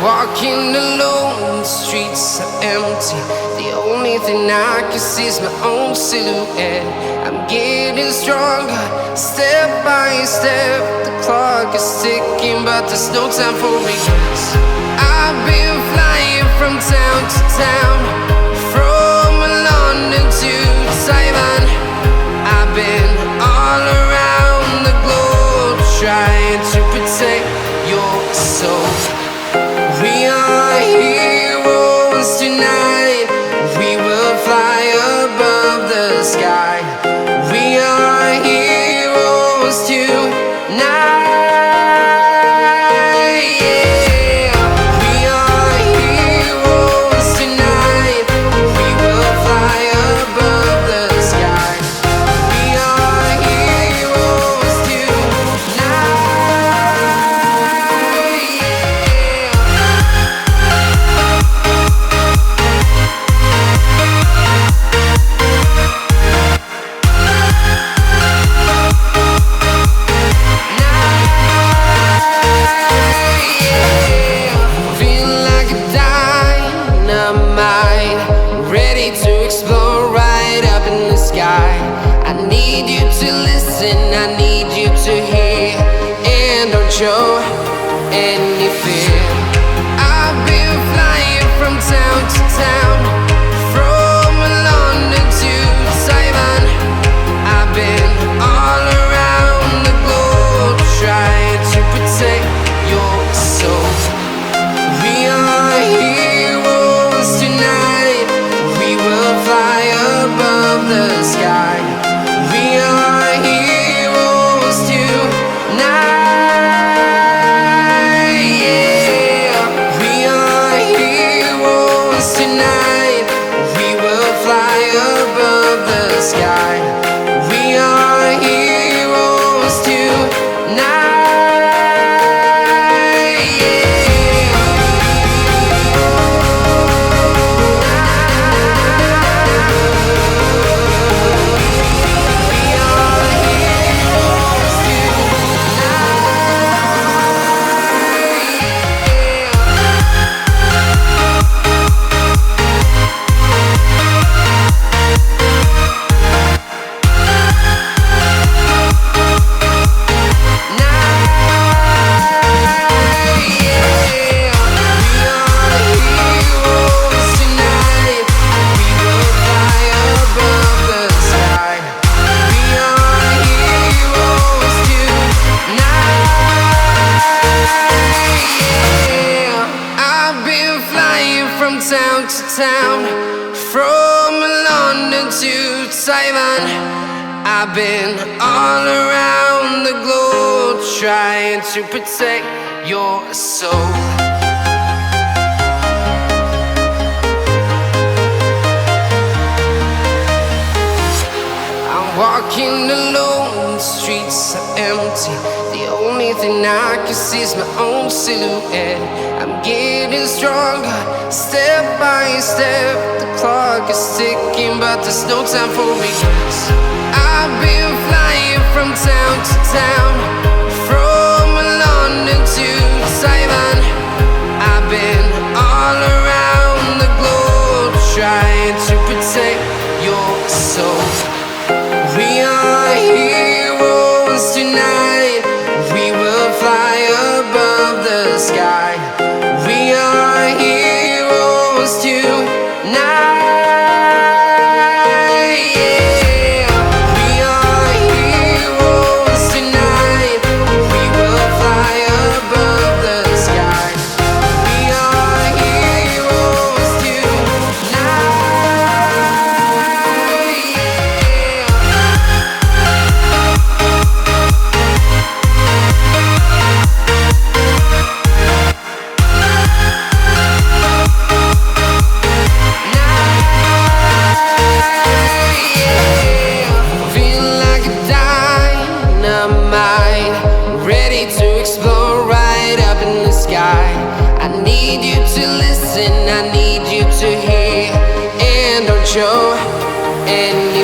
Walking alone, the streets are empty. The only thing I can see is my own silhouette. I'm getting stronger, step by step. The clock is ticking, but there's no time for regrets. I've been flying from town to town, from London to Taiwan. I've been all around the globe, trying to protect your soul. We are heroes tonight. We will fly above the sky. We are heroes tonight. Yeah. We are heroes tonight. We will fly above the sky. We are heroes tonight. Ready to explore right up in the sky. I need you to listen, I need you to hear, and don't show any fear. I've been flying from town to town, from London to Taiwan. I've been all around the globe, trying to protect your soul. We are heroes tonight. We will fly above the sky. We are heroes tonight. Yeah. We are heroes tonight. We will fly above the sky. We are heroes tonight. From town to town, from London to Taiwan. I've been all around the globe, trying to protect your soul. I'm walking alone, the streets are empty. The only thing I can see is my own silhouette. I'm getting stronger, step by step. The clock is ticking, but there's no time for regrets. I've been flying from town to town, from London to Taiwan. I've been all around the globe, trying to protect your soul. We are heroes tonight. We will fly above the sky. We are heroes tonight. Yeah. We are heroes tonight. We will fly above the sky. We are heroes tonight. Ready to explore right up in the sky. I need you to listen, I need you to hear, and don't show any